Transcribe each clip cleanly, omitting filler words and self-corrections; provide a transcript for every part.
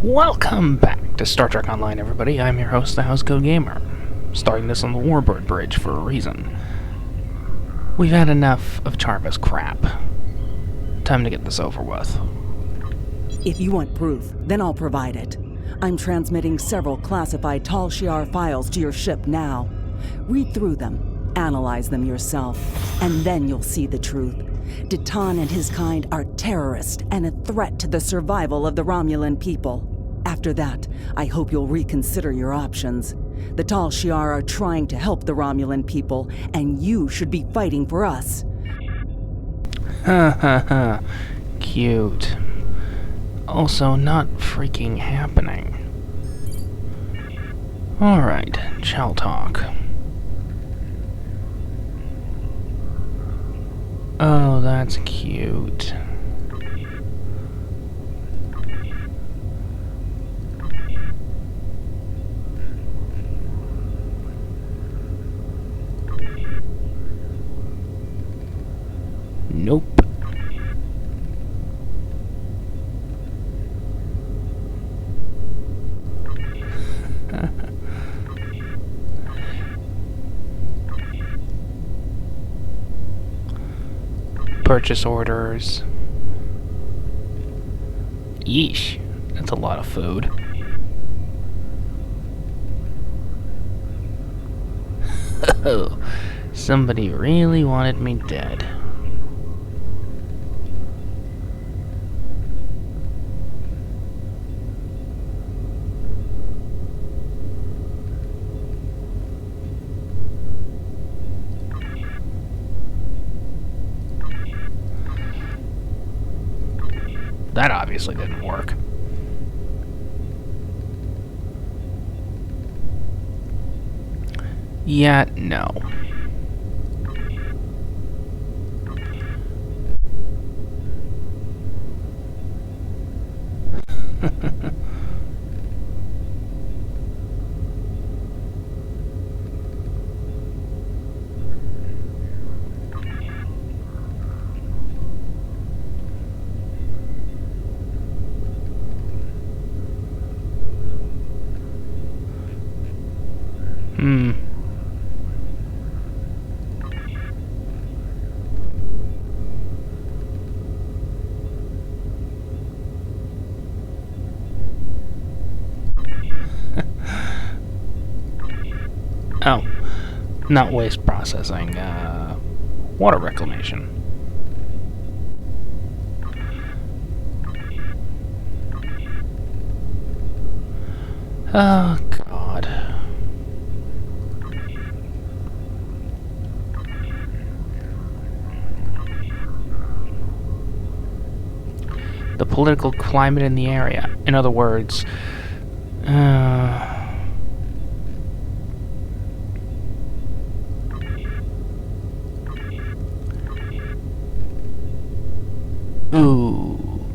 Welcome back to Star Trek Online, everybody. I'm your host, the Housecoat Gamer. Starting this on the Warbird bridge for a reason. We've had enough of Charva's crap. Time to get this over with. If you want proof, then I'll provide it. I'm transmitting several classified Tal Shiar files to your ship now. Read through them, analyze them yourself, and then you'll see the truth. Dhelan and his kind are terrorists and a threat to the survival of the Romulan people. After that, I hope you'll reconsider your options. The Tal Shiar are trying to help the Romulan people, and you should be fighting for us. Ha ha ha. Cute. Also, not freaking happening. Alright, shall talk. Oh, that's cute. Nope. Purchase orders. Yeesh, that's a lot of food. Somebody really wanted me dead. That obviously didn't work. Yeah, no. Oh, not waste processing, water reclamation. Oh, God. The political climate in the area. In other words, Ooh.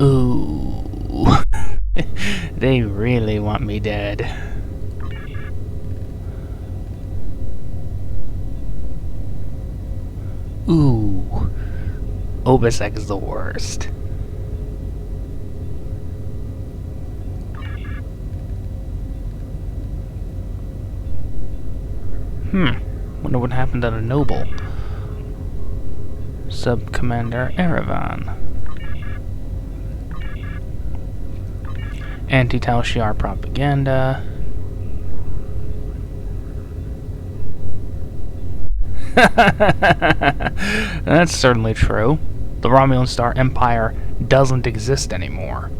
Ooh. They really want me dead. Ooh. Obisek is the worst. Wonder what happened to the noble. Sub-Commander Erevan. Anti-Tal Shiar propaganda. That's certainly true. The Romulan Star Empire doesn't exist anymore.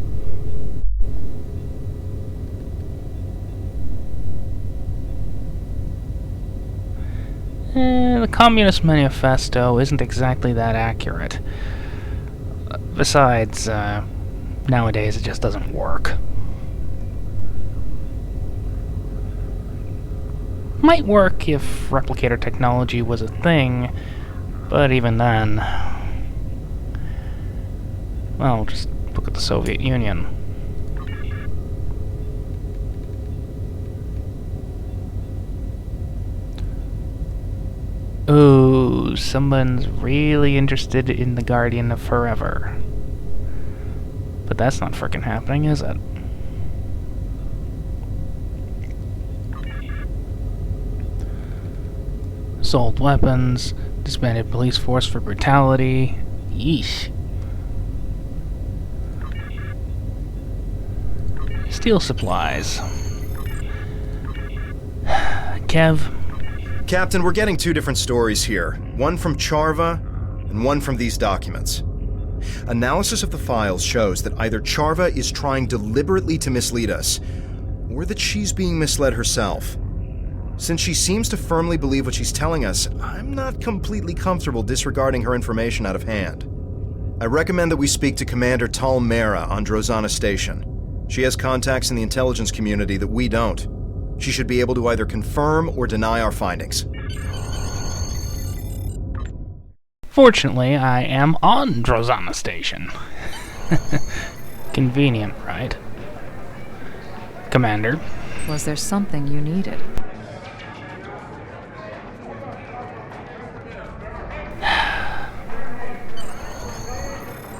The Communist Manifesto isn't exactly that accurate. Besides, nowadays it just doesn't work. Might work if replicator technology was a thing, but even then... Well, just look at the Soviet Union. Oh, someone's really interested in the Guardian of Forever. But that's not frickin' happening, is it? Sold weapons, disbanded police force for brutality. Yeesh. Steel supplies. Kev? Captain, we're getting two different stories here. One from Charva, and one from these documents. Analysis of the files shows that either Charva is trying deliberately to mislead us, or that she's being misled herself. Since she seems to firmly believe what she's telling us, I'm not completely comfortable disregarding her information out of hand. I recommend that we speak to Commander Tal Mera on Drozana Station. She has contacts in the intelligence community that we don't. She should be able to either confirm or deny our findings. Fortunately, I am on Drozana Station. Convenient, right? Commander? Was there something you needed?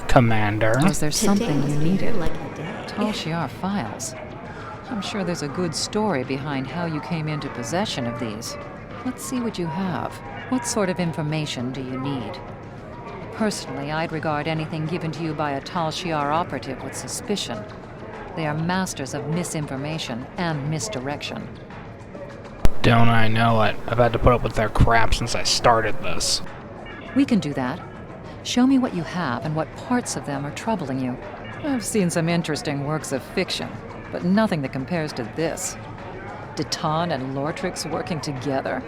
Commander? Was there something you needed? Tal Shiar files. I'm sure there's a good story behind how you came into possession of these. Let's see what you have. What sort of information do you need? Personally, I'd regard anything given to you by a Tal Shiar operative with suspicion. They are masters of misinformation and misdirection. Don't I know it? I've had to put up with their crap since I started this. We can do that. Show me what you have and what parts of them are troubling you. I've seen some interesting works of fiction, but nothing that compares to this. Dhelan and Lortrix working together?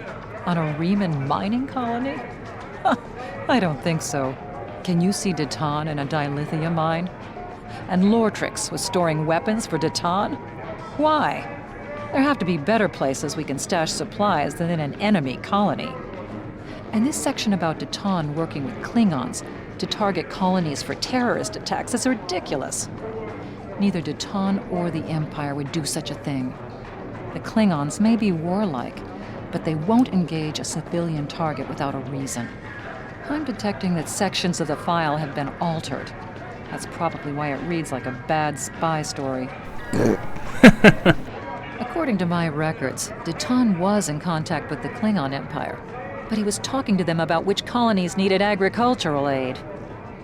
On a Romulan mining colony? I don't think so. Can you see Dhelan in a dilithium mine? And Lortrix was storing weapons for Dhelan? Why? There have to be better places we can stash supplies than in an enemy colony. And this section about Dhelan working with Klingons to target colonies for terrorist attacks is ridiculous. Neither Dhelan or the Empire would do such a thing. The Klingons may be warlike, but they won't engage a civilian target without a reason. I'm detecting that sections of the file have been altered. That's probably why it reads like a bad spy story. According to my records, Dhelan was in contact with the Klingon Empire, but he was talking to them about which colonies needed agricultural aid.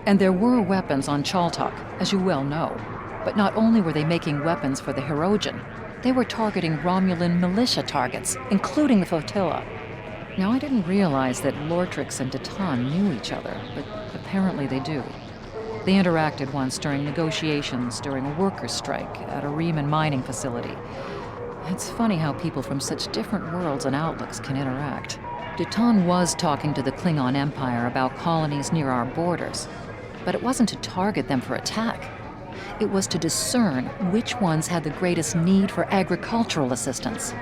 And there were weapons on Chaltok, as you well know. But not only were they making weapons for the Hirogen, they were targeting Romulan militia targets, including the flotilla. Now, I didn't realize that Lortrix and Dhelan knew each other, but apparently they do. They interacted once during negotiations during a workers' strike at a Romulan mining facility. It's funny how people from such different worlds and outlooks can interact. Dhelan was talking to the Klingon Empire about colonies near our borders, but it wasn't to target them for attack. It was to discern which ones had the greatest need for agricultural assistance.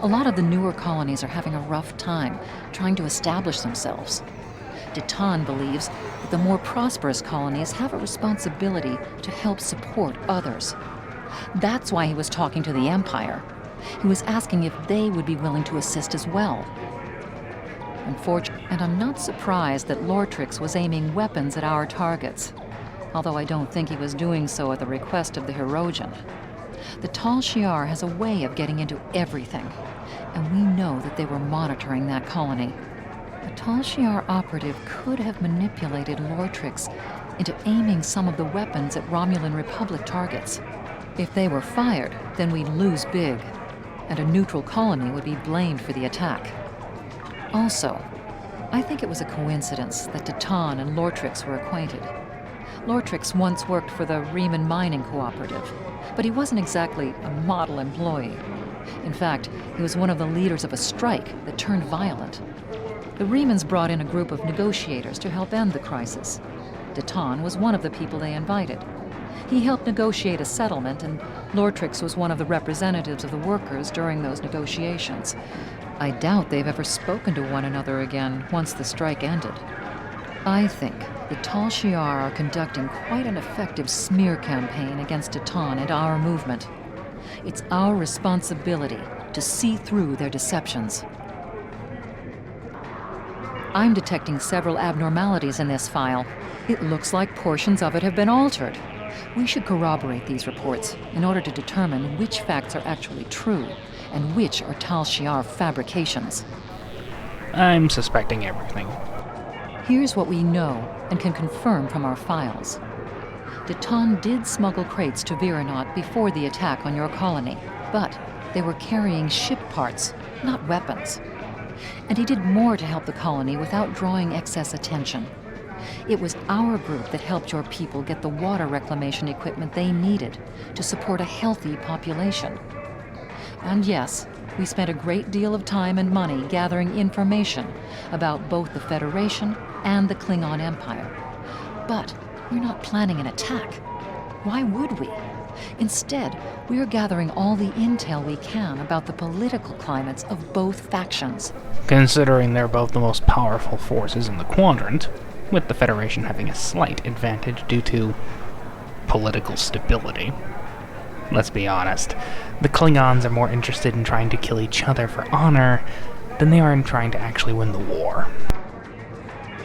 A lot of the newer colonies are having a rough time trying to establish themselves. Dhelan believes that the more prosperous colonies have a responsibility to help support others. That's why he was talking to the Empire. He was asking if they would be willing to assist as well. And I'm not surprised that Lortrix was aiming weapons at our targets, although I don't think he was doing so at the request of the Hirogen. The Tal Shiar has a way of getting into everything, and we know that they were monitoring that colony. A Tal Shiar operative could have manipulated Lortrix into aiming some of the weapons at Romulan Republic targets. If they were fired, then we'd lose big, and a neutral colony would be blamed for the attack. Also, I think it was a coincidence that Dhelan and Lortrix were acquainted. Lortrix once worked for the Romulan Mining Cooperative, but he wasn't exactly a model employee. In fact, he was one of the leaders of a strike that turned violent. The Remans brought in a group of negotiators to help end the crisis. Dhelan was one of the people they invited. He helped negotiate a settlement, and Lortrix was one of the representatives of the workers during those negotiations. I doubt they've ever spoken to one another again once the strike ended. I think the Tal Shiar are conducting quite an effective smear campaign against Dhelan and our movement. It's our responsibility to see through their deceptions. I'm detecting several abnormalities in this file. It looks like portions of it have been altered. We should corroborate these reports in order to determine which facts are actually true and which are Tal Shiar fabrications. I'm suspecting everything. Here's what we know and can confirm from our files. Dhelan did smuggle crates to Viranot before the attack on your colony, but they were carrying ship parts, not weapons. And he did more to help the colony without drawing excess attention. It was our group that helped your people get the water reclamation equipment they needed to support a healthy population. And yes, we spent a great deal of time and money gathering information about both the Federation and the Klingon Empire. But we're not planning an attack. Why would we? Instead, we're gathering all the intel we can about the political climates of both factions. Considering they're both the most powerful forces in the quadrant, with the Federation having a slight advantage due to political stability. Let's be honest, the Klingons are more interested in trying to kill each other for honor than they are in trying to actually win the war.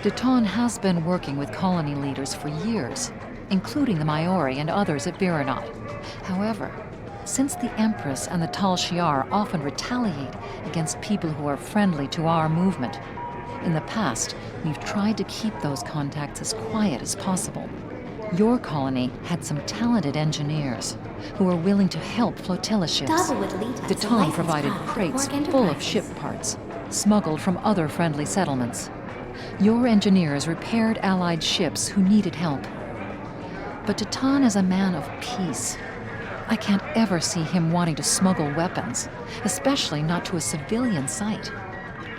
Dhelan has been working with colony leaders for years, including the Maori and others at Viranot. However, since the Empress and the Tal Shiar often retaliate against people who are friendly to our movement, in the past, we've tried to keep those contacts as quiet as possible. Your colony had some talented engineers who were willing to help flotilla ships. Dhelan provided crates full of ship parts, smuggled from other friendly settlements. Your engineers repaired Allied ships who needed help. But Dhelan is a man of peace. I can't ever see him wanting to smuggle weapons, especially not to a civilian site.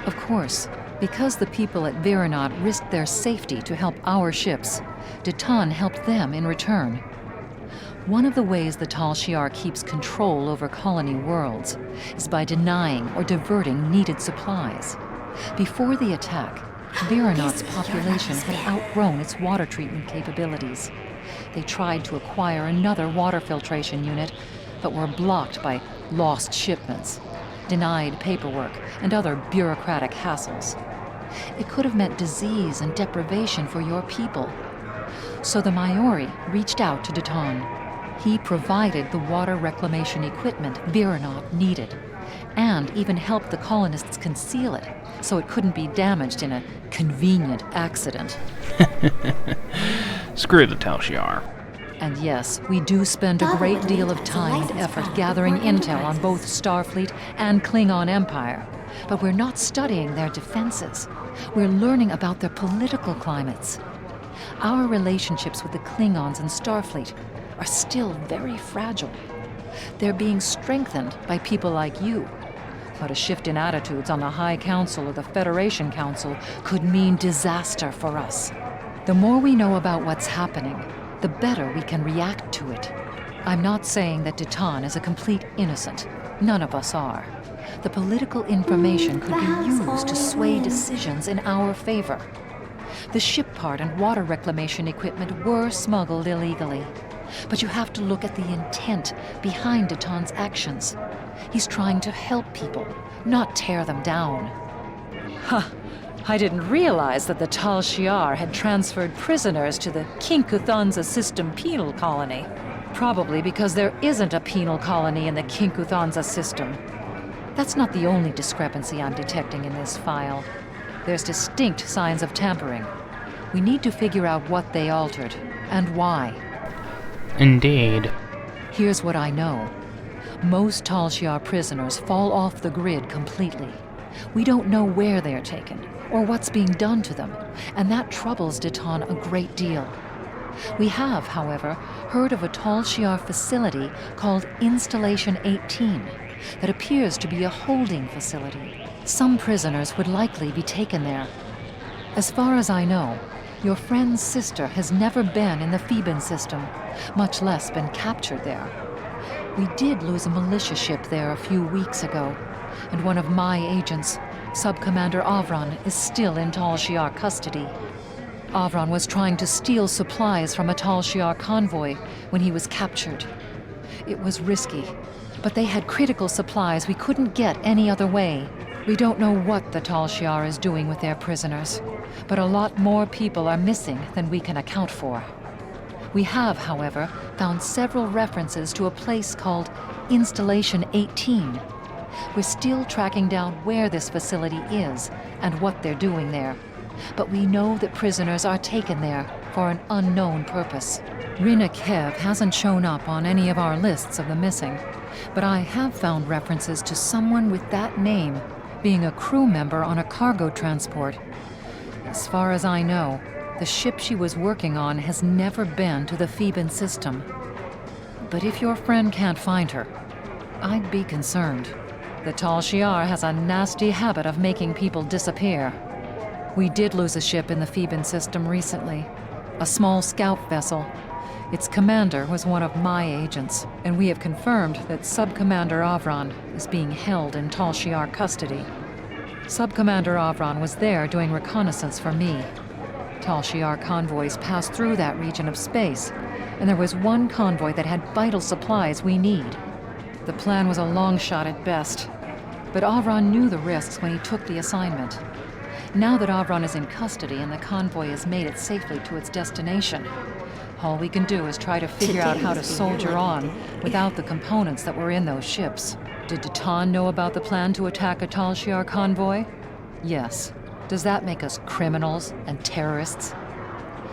Of course, because the people at Viranot risked their safety to help our ships, Dhelan helped them in return. One of the ways the Tal Shiar keeps control over colony worlds is by denying or diverting needed supplies. Before the attack, Viranot's population had outgrown its water treatment capabilities. They tried to acquire another water filtration unit, but were blocked by lost shipments, denied paperwork, and other bureaucratic hassles. It could have meant disease and deprivation for your people. So the Maori reached out to Dhelan. He provided the water reclamation equipment Viranot needed, and even helped the colonists conceal it so it couldn't be damaged in a convenient accident. Screw the Tal Shiar. And yes, we do spend a great deal of time and effort gathering intel on both Starfleet and Klingon Empire. But we're not studying their defenses. We're learning about their political climates. Our relationships with the Klingons and Starfleet are still very fragile. They're being strengthened by people like you. But a shift in attitudes on the High Council or the Federation Council could mean disaster for us. The more we know about what's happening, the better we can react to it. I'm not saying that Dhelan is a complete innocent. None of us are. The political information could be used to sway decisions in our favor. The ship part and water reclamation equipment were smuggled illegally. But you have to look at the intent behind Dhelan's actions. He's trying to help people, not tear them down. Huh. I didn't realize that the Tal Shiar had transferred prisoners to the Kinkuthanza system penal colony. Probably because there isn't a penal colony in the Kinkuthanza system. That's not the only discrepancy I'm detecting in this file. There's distinct signs of tampering. We need to figure out what they altered, and why. Indeed. Here's what I know. Most Tal Shiar prisoners fall off the grid completely. We don't know where they are taken, or what's being done to them, and that troubles Dhelan a great deal. We have, however, heard of a Tal Shiar facility called Installation 18 that appears to be a holding facility. Some prisoners would likely be taken there. As far as I know, your friend's sister has never been in the Theban system, much less been captured there. We did lose a militia ship there a few weeks ago, and one of my agents, Sub-Commander Avron, is still in Tal Shiar custody. Avron was trying to steal supplies from a Tal Shiar convoy when he was captured. It was risky, but they had critical supplies we couldn't get any other way. We don't know what the Tal Shiar is doing with their prisoners, but a lot more people are missing than we can account for. We have, however, found several references to a place called Installation 18. We're still tracking down where this facility is and what they're doing there, but we know that prisoners are taken there for an unknown purpose. Rina Kev hasn't shown up on any of our lists of the missing, but I have found references to someone with that name being a crew member on a cargo transport. As far as I know, the ship she was working on has never been to the Theban system. But if your friend can't find her, I'd be concerned. The Tal Shiar has a nasty habit of making people disappear. We did lose a ship in the Theban system recently, a small scout vessel. Its commander was one of my agents, and we have confirmed that Subcommander Avron is being held in Tal Shiar custody. Subcommander Avron was there doing reconnaissance for me. Tal Shiar convoys passed through that region of space, and there was one convoy that had vital supplies we need. The plan was a long shot at best, but Avron knew the risks when he took the assignment. Now that Avron is in custody and the convoy has made it safely to its destination, all we can do is try to figure out how to soldier on without the components that were in those ships. Did Dhelan know about the plan to attack a Tal Shiar convoy? Yes. Does that make us criminals and terrorists?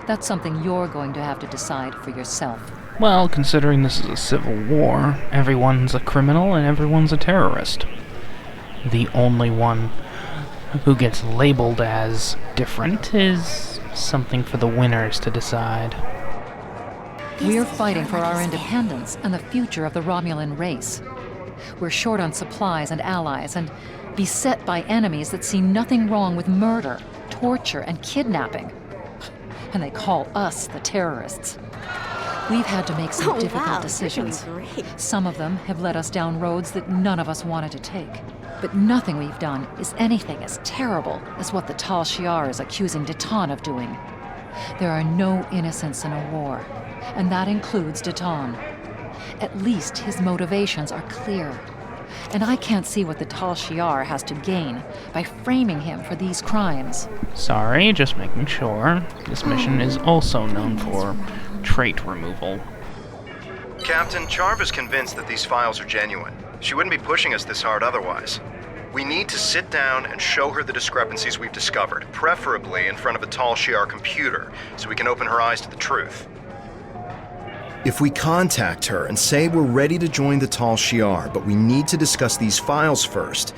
That's something you're going to have to decide for yourself. Well, considering this is a civil war, everyone's a criminal and everyone's a terrorist. The only one who gets labeled as different is something for the winners to decide. We're fighting for our independence and the future of the Romulan race. We're short on supplies and allies and beset by enemies that see nothing wrong with murder, torture, and kidnapping. And they call us the terrorists. We've had to make some difficult decisions. Some of them have led us down roads that none of us wanted to take. But nothing we've done is anything as terrible as what the Tal Shiar is accusing Dhelan of doing. There are no innocents in a war, and that includes Dhelan. At least his motivations are clear. And I can't see what the Tal Shiar has to gain by framing him for these crimes. Sorry, just making sure. This mission is also known for trait removal. Captain, Charva's convinced that these files are genuine. She wouldn't be pushing us this hard otherwise. We need to sit down and show her the discrepancies we've discovered, preferably in front of a Tal Shiar computer, so we can open her eyes to the truth. If we contact her and say we're ready to join the Tal Shiar, but we need to discuss these files first,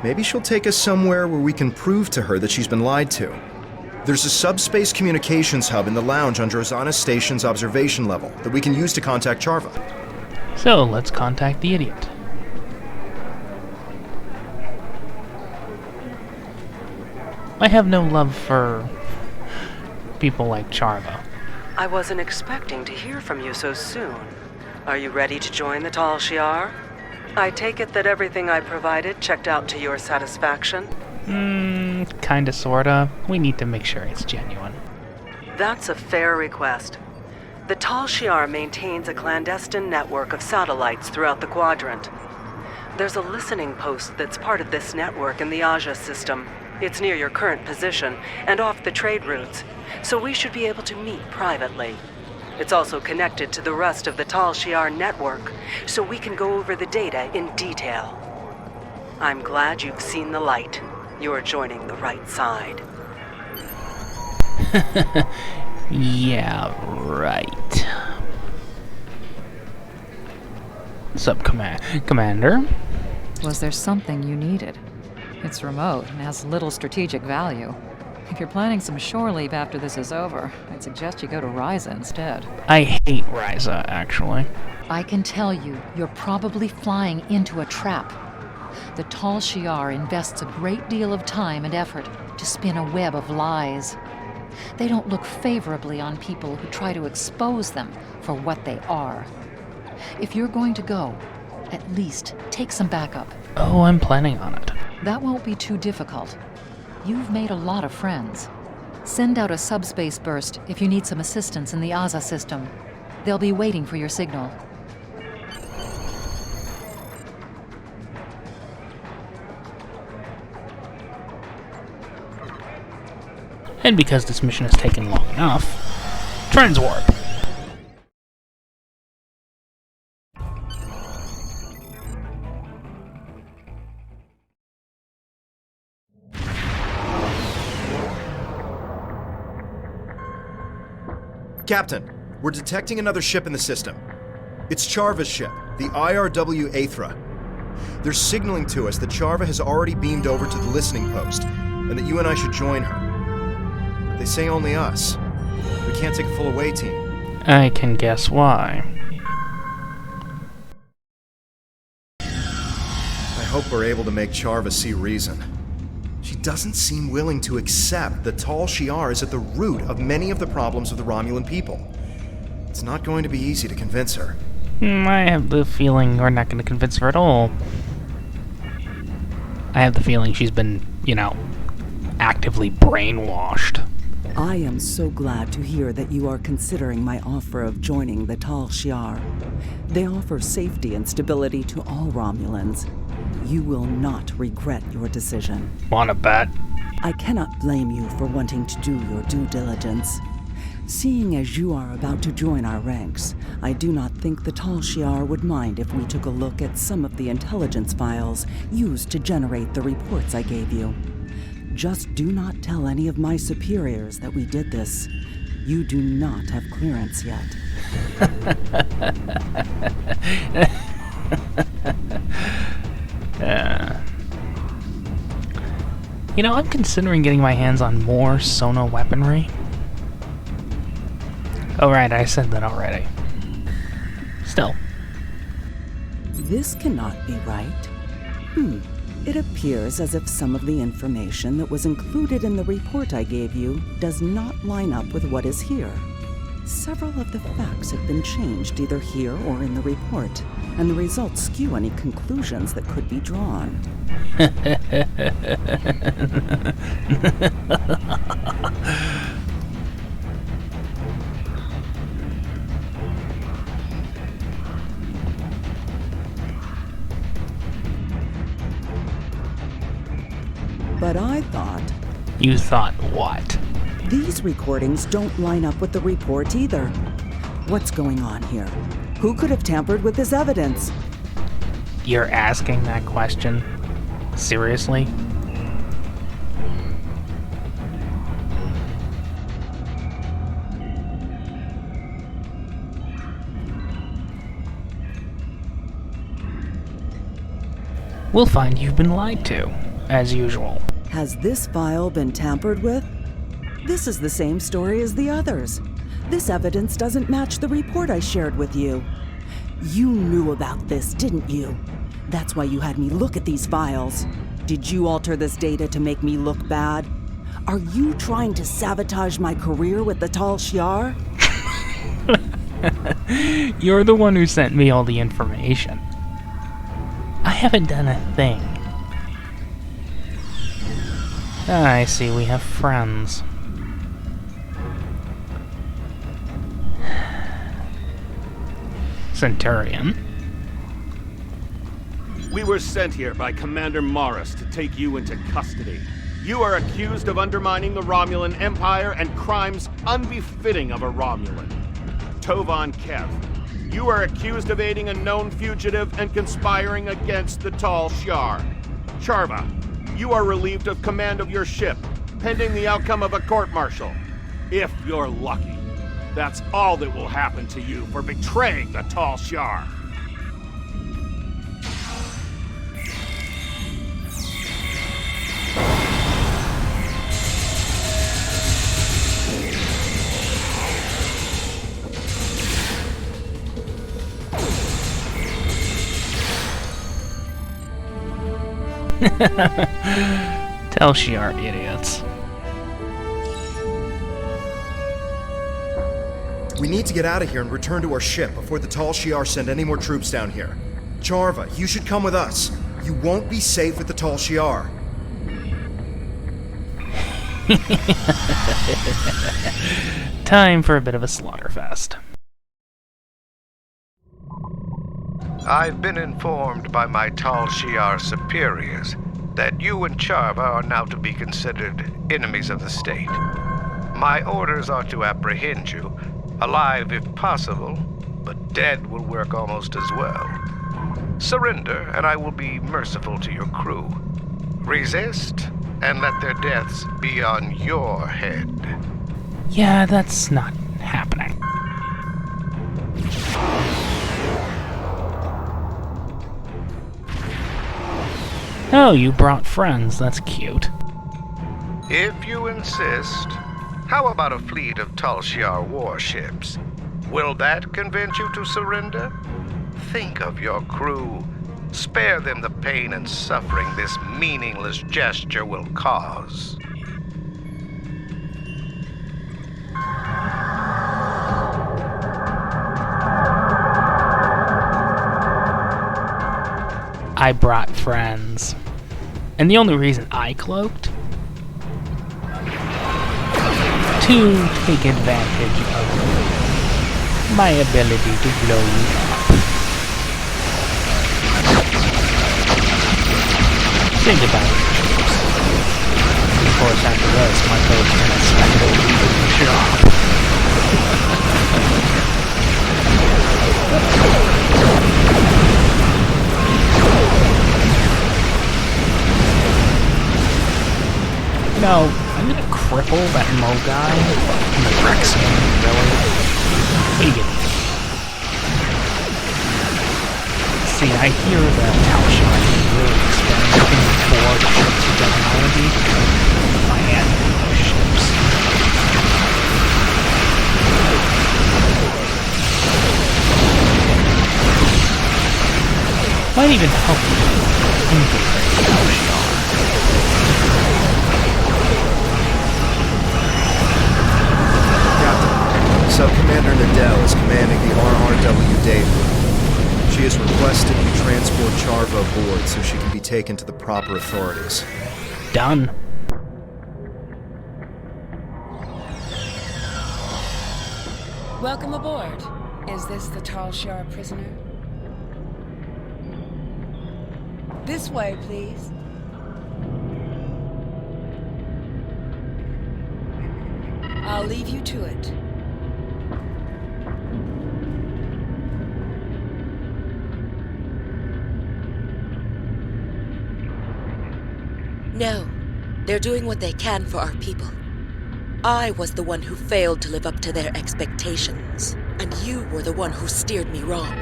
maybe she'll take us somewhere where we can prove to her that she's been lied to. There's a subspace communications hub in the lounge on Drozana Station's observation level that we can use to contact Charva. So, let's contact the idiot. I have no love for people like Charva. I wasn't expecting to hear from you so soon. Are you ready to join the Tal Shiar? I take it that everything I provided checked out to your satisfaction? Kinda, sorta. We need to make sure it's genuine. That's a fair request. The Tal Shiar maintains a clandestine network of satellites throughout the quadrant. There's a listening post that's part of this network in the Aja system. It's near your current position and off the trade routes, so we should be able to meet privately. It's also connected to the rest of the Tal Shiar network, so we can go over the data in detail. I'm glad you've seen the light. You're joining the right side. Yeah, right. Commander? Was there something you needed? It's remote and has little strategic value. If you're planning some shore leave after this is over, I'd suggest you go to Ryza instead. I hate Ryza, actually. I can tell you, you're probably flying into a trap. The Tal Shiar invests a great deal of time and effort to spin a web of lies. They don't look favorably on people who try to expose them for what they are. If you're going to go, at least take some backup. Oh, I'm planning on it. That won't be too difficult. You've made a lot of friends. Send out a subspace burst if you need some assistance in the Aza system. They'll be waiting for your signal. And because this mission has taken long enough, Transwarp. Captain, we're detecting another ship in the system. It's Charva's ship, the IRW Aethra. They're signaling to us that Charva has already beamed over to the listening post, and that you and I should join her. But they say only us. We can't take a full away team. I can guess why. I hope we're able to make Charva see reason. She doesn't seem willing to accept that Tal Shiar is at the root of many of the problems of the Romulan people. It's not going to be easy to convince her. I have the feeling we're not going to convince her at all. I have the feeling she's been, actively brainwashed. I am so glad to hear that you are considering my offer of joining the Tal Shiar. They offer safety and stability to all Romulans. You will not regret your decision. Wanna bet? I cannot blame you for wanting to do your due diligence. Seeing as you are about to join our ranks, I do not think the Tal Shiar would mind if we took a look at some of the intelligence files used to generate the reports I gave you. Just do not tell any of my superiors that we did this. You do not have clearance yet. I'm considering getting my hands on more Sono weaponry. Oh right, I said that already. Still. This cannot be right. It appears as if some of the information that was included in the report I gave you does not line up with what is here. Several of the facts have been changed either here or in the report, and the results skew any conclusions that could be drawn. But I thought... You thought what? These recordings don't line up with the report either. What's going on here? Who could have tampered with this evidence? You're asking that question? Seriously? We'll find you've been lied to, as usual. Has this file been tampered with? This is the same story as the others. This evidence doesn't match the report I shared with you. You knew about this, didn't you? That's why you had me look at these files. Did you alter this data to make me look bad? Are you trying to sabotage my career with the Tal Shiar? You're the one who sent me all the information. I haven't done a thing. I see we have friends. Centurion. We were sent here by Commander Morris to take you into custody. You are accused of undermining the Romulan Empire and crimes unbefitting of a Romulan. Tovan Kev, you are accused of aiding a known fugitive and conspiring against the Tal Shiar. Charva, you are relieved of command of your ship, pending the outcome of a court-martial. If you're lucky. That's all that will happen to you for betraying the Tal Shiar. Tal Shiar idiots. We need to get out of here and return to our ship before the Tal Shiar send any more troops down here. Charva, you should come with us. You won't be safe with the Tal Shiar. Time for a bit of a slaughterfest. I've been informed by my Tal Shiar superiors that you and Charva are now to be considered enemies of the state. My orders are to apprehend you, alive if possible, but dead will work almost as well. Surrender, and I will be merciful to your crew. Resist, and let their deaths be on your head. Yeah, that's not happening. Oh, you brought friends. That's cute. If you insist, how about a fleet of Tal Shiar warships? Will that convince you to surrender? Think of your crew. Spare them the pain and suffering this meaningless gesture will cause. I brought friends. And the only reason I cloaked? To take advantage of my ability to blow you up. Say goodbye. Of course, after this, my code's gonna spend a week in the shop. No, I'm gonna cripple that Mo guy in the Drexian village. Hagen. See, I hear that Tal Shiar is really experimenting for the ship's technology. If I add those ships. Might even help me infiltrate Tal Shiar. Sub-Commander Nadell is commanding the RRW Dhelan. She has requested we transport Charva aboard so she can be taken to the proper authorities. Done. Welcome aboard. Is this the Tal Shiar prisoner? This way, please. I'll leave you to it. No, they're doing what they can for our people. I was the one who failed to live up to their expectations, and you were the one who steered me wrong,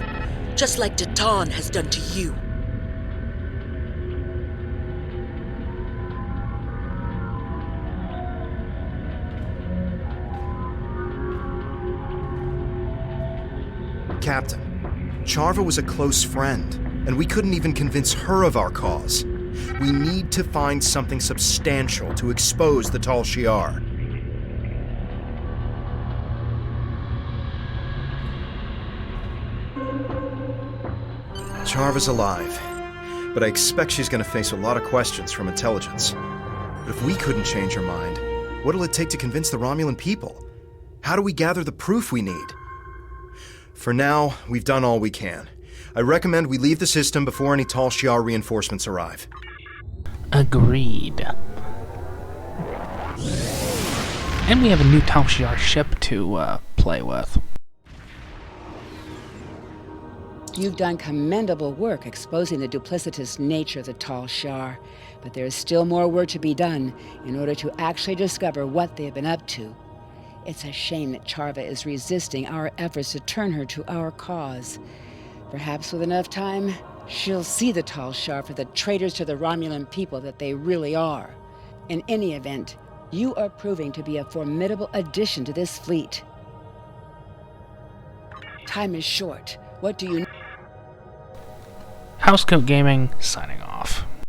just like Dhelan has done to you. Captain, Charva was a close friend, and we couldn't even convince her of our cause. We need to find something substantial to expose the Tal Shiar. Charva's alive, but I expect she's going to face a lot of questions from intelligence. But if we couldn't change her mind, what'll it take to convince the Romulan people? How do we gather the proof we need? For now, we've done all we can. I recommend we leave the system before any Tal Shiar reinforcements arrive. Agreed. And we have a new Tal Shiar ship to play with. You've done commendable work exposing the duplicitous nature of the Tal Shiar, but there's still more work to be done in order to actually discover what they've been up to. It's a shame that Charva is resisting our efforts to turn her to our cause. Perhaps with enough time, she'll see the Tal Shiar for the traitors to the Romulan people that they really are. In any event, you are proving to be a formidable addition to this fleet. Time is short. What do you... Housecoat Gaming, signing off.